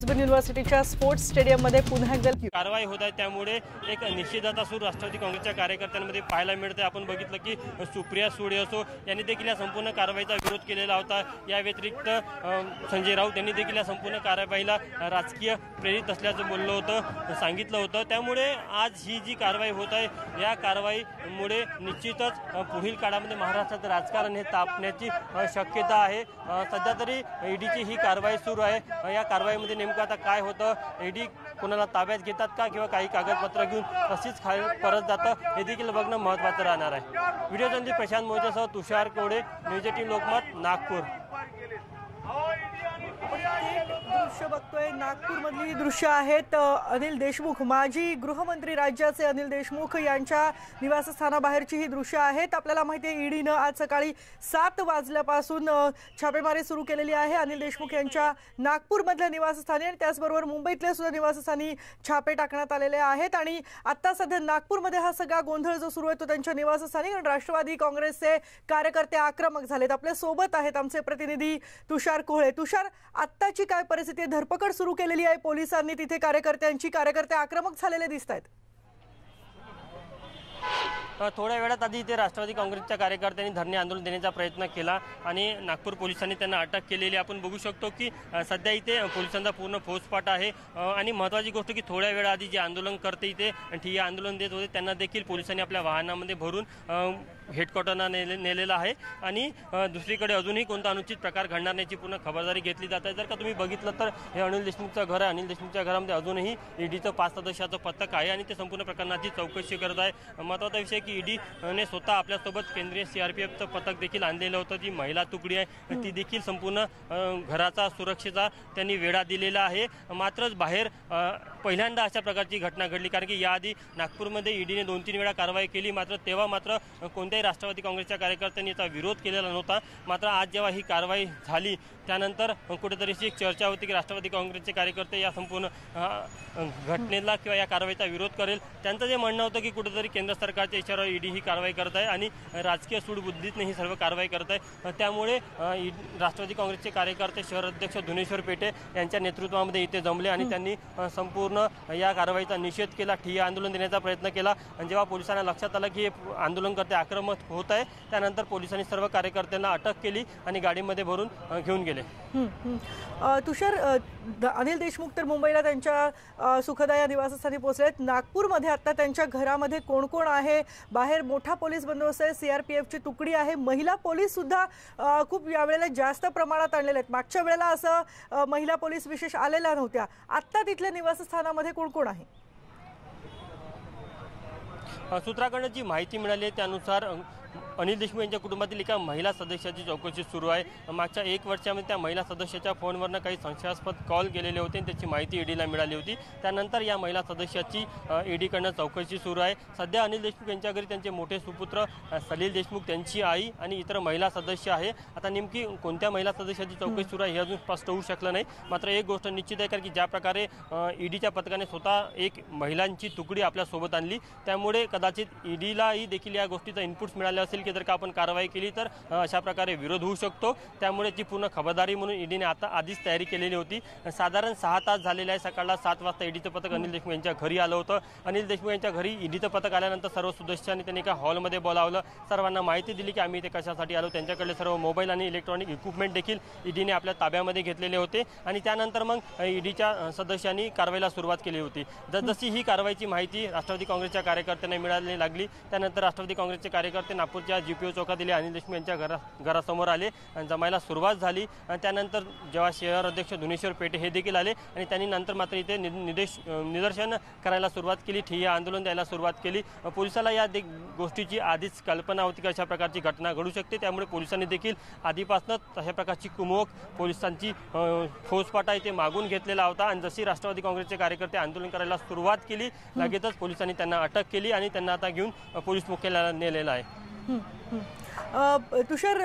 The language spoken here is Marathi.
युनिव्हर्सिटीच्या स्पोर्ट्स स्टेडियममध्ये पुन्हा एकदा कारवाई होत आहे। त्यामुळे एक निषेधाचा सूर राष्ट्रवादी काँग्रेसच्या कार्यकर्त्यांमध्ये पाहायला मिळते। आपण बघितलं की सुप्रिया सुळे असो यांनी देखील या संपूर्ण कारवाईचा विरोध केलेला होता। या व्यतिरिक्त संजय राऊत यांनी देखील या संपूर्ण कारवाईला राजकीय प्रेरित असल्याचं बोललं होतं, सांगितलं होतं। त्यामुळे आज ही जी कारवाई होत आहे या कारवाईमुळे निश्चितच पुढील काळामध्ये महाराष्ट्रात राजकारण हे तापण्याची शक्यता आहे। सध्या तरी ईडीची ही कारवाई सुरू आहे। या कारवाईमध्ये नेमकं आता काय होतं, ईडी कोणाला ताब्यात घेतात का किंवा काही कागदपत्र घेऊन तशीच परत जातं हे देखील बघणं महत्त्वाचं राहणार आहे। व्हिडिओ जर्नलिस्ट प्रशांत मोजेसह तुषार कोडे, न्यूज 18 लोकमत, नागपूर। दृश्य बघतोय, नागपूरमधली दृश्य आहेत। अनिल देशमुख, माजी गृहमंत्री राज्याचे अनिल देशमुख यांच्या निवासस्थानाबाहेरची ही दृश्य आहेत। आपल्याला माहिती आहे ईडीनं आज सकाळी 7 वाजल्यापासून छापेमारी सुरू केलेली आहे अनिल देशमुख यांच्या नागपूरमधल्या निवासस्थानी आणि त्याचबरोबर मुंबईतल्या सुद्धा निवासस्थानी छापे टाकण्यात आलेले आहेत। आणि आता सध्या नागपूरमध्ये हा सगळा गोंधळ जो सुरू आहे तो त्यांच्या निवासस्थानी, कारण राष्ट्रवादी काँग्रेसचे कार्यकर्ते आक्रमक झालेत। आपल्या सोबत आहेत आमचे प्रतिनिधी तुषार कोहळे। तुषार, आत्ताची काय परिस्थिती आहे? धरपकड सुरू केलेली आहे पोलिसांनी तिथे कार्यकर्त्यांची, कार्यकर्ते आक्रमक झालेले दिसत आहेत। थोड्या वेळात आधी इथे राष्ट्रवादी काँग्रेसच्या कार्यकर्त्यांनी धरणे आंदोलन देण्याचा प्रयत्न केला आणि नागपूर पोलिसांनी त्यांना अटक केलेली आपण बघू शकतो की सध्या इथे पोलिसांचा पूर्ण फौजफाटा आहे। आणि महत्त्वाची गोष्ट की थोड्या वेळा आधी जे आंदोलनकर्ते इथे ठिय्या आंदोलन देत होते त्यांना देखील पोलिसांनी आपल्या वाहनामध्ये भरून हेडक्वार्टरना नेलेलं आहे। आणि दुसरीकडे अजूनही कोणता अनुचित प्रकार घडणार नाहीची पूर्ण खबरदारी घेतली जात आहे। जर का तुम्ही बघितलं तर हे अनिल देशमुखचं घर आहे। अनिल देशमुखच्या घरामध्ये अजूनही ईडीचं 5 सदस्याचं पथक आहे आणि ते संपूर्ण प्रकरणाची चौकशी करत आहे। महत्त्वाचा विषय की ईडीने स्वतः आपल्यासोबत केंद्रीय सीआरपीएफचं पथक देखील आणलेलं होतं। जी महिला तुकडी आहे ती देखील संपूर्ण घराचा सुरक्षेचा त्यांनी वेढा दिलेला आहे। मात्र बाहेर पहिल्यांदा अशा प्रकारची घटना घडली, कारण की याआधी नागपूरमध्ये ईडीने 2-3 वेळा कारवाई केली, मात्र तेव्हा मात्र कोणत्याही राष्ट्रवादी काँग्रेसच्या कार्यकर्त्यांनी याचा विरोध केलेला नव्हता। मात्र आज जेव्हा ही कारवाई झाली त्यानंतर कुठेतरी अशी एक चर्चा होती की राष्ट्रवादी काँग्रेसचे कार्यकर्ते या संपूर्ण घटनेला किंवा या कारवाईचा विरोध करेल। त्यांचं जे म्हणणं होतं की कुठेतरी केंद्र सरकारच्या इशाऱ्यावर ईडी ही कारवाई करत आहे आणि राजकीय सूडबुद्धीतने ही सर्व कारवाई करत आहे। त्यामुळे राष्ट्रवादी काँग्रेसचे कार्यकर्ते शहर अध्यक्ष धुनेश्वर पेटे यांच्या नेतृत्वामध्ये इथे जमले आणि त्यांनी संपूर्ण या कारवाईचा निषेध केला, ठिय्या आंदोलन देण्याचा प्रयत्न केला। आणि जेव्हा पोलिसांना लक्षात आलं की हे आंदोलनकर्ते आक्रमक होत आहे त्यानंतर पोलिसांनी सर्व कार्यकर्त्यांना अटक केली आणि गाडीमध्ये भरून घेऊन गेले। तुषार, अनिल देशमुख तर मुंबईला त्यांच्या सुखदा या निवासस्थानी पोहोचलेत। नागपूरमध्ये आता त्यांच्या घरामध्ये कोण कोण आहे? बाहेर मोठा पोलीस बंदोबस्त आहे, सीआरपीएफची तुकडी आहे, महिला पोलीस सुद्धा खूप यावेळेला जास्त प्रमाणात आणलेले आहेत। मागच्या वेळेला असं महिला पोलीस विशेष आलेल्या नव्हत्या। आत्ता तिथल्या निवासस्थानामध्ये कोण कोण आहे? सूत्राकडून जी माहिती मिळाली त्यानुसार अनिल देशमुख यांच्या कुटुंबातील एका महिला सदस्याची चौकशी सुरू आहे। मागच्या 1 वर्षामध्ये त्या महिला सदस्याच्या फोनवरनं काही संशयास्पद कॉल गेलेले होते आणि त्याची माहिती ईडीला मिळाली होती। त्यानंतर या महिला सदस्याची ईडीकडनं चौकशी सुरू आहे। सध्या अनिल देशमुख यांच्या घरी त्यांचे मोठे सुपुत्र सलील देशमुख, त्यांची आई आणि इतर महिला सदस्य आहे। आता नेमकी कोणत्या महिला सदस्याची चौकशी सुरू आहे हे अजून स्पष्ट होऊ शकलं नाही। मात्र एक गोष्ट निश्चित आहे, कारण की ज्या प्रकारे ईडीच्या पथकाने स्वतः एक महिलांची तुकडी आपल्यासोबत आणली त्यामुळे कदाचित ईडीलाही देखील या गोष्टीचा इनपुट्स मिळाले असेल की जर का आपण कारवाई केली तर अशा प्रकारे विरोध होऊ शकतो। त्यामुळे ती पूर्ण खबरदारी म्हणून ईडीने आता आधीच तयारी केलेली होती। साधारण 6 तास झालेले आहे। सकाळला 7 वाजता ईडीचं पथक अनिल देशमुख यांच्या घरी आलं होतं। अनिल देशमुख यांच्या घरी ईडीचं पथक आल्यानंतर सर्व सदस्यांनी त्यांनी एका हॉलमध्ये बोलावलं, सर्वांना माहिती दिली की आम्ही इथे कशासाठी आलो। त्यांच्याकडे सर्व मोबाईल आणि इलेक्ट्रॉनिक इक्विपमेंट देखील ईडीने आपल्या ताब्यामध्ये घेतलेले होते आणि त्यानंतर मग ईडीच्या सदस्यांनी कारवाईला सुरुवात केली होती। जसजशी ही कारवाईची माहिती राष्ट्रवादी काँग्रेसच्या कार्यकर्त्यांना मिळाली लागली त्यानंतर राष्ट्रवादी काँग्रेसचे कार्यकर्ते नागपूरच्या जीपीओ चौकात अनिल देशमुख यांच्या घरासमोर आले आणि जमायला सुरुवात झाली। आणि त्यानंतर जेव्हा शहर अध्यक्ष धुनेश्वर पेटे हे देखील आले आणि त्यांनी नंतर मात्र इथे निदर्शन करायला सुरुवात केली, ठिय्या आंदोलन द्यायला सुरुवात केली। पोलिसाला या गोष्टीची आधीच कल्पना होती की अशा प्रकारची घटना घडू शकते, त्यामुळे पोलिसांनी देखील आधीपासूनच अशा प्रकारची कुमक पोलिसांची फौजफाटा इथे मागून घेतलेला होता। आणि जशी राष्ट्रवादी काँग्रेसचे कार्यकर्ते आंदोलन करायला सुरुवात केली लगेचच पोलिसांनी त्यांना अटक केली आणि त्यांना आता घेऊन पोलीस मुख्यालयाला नेलेलं आहे। तुषार,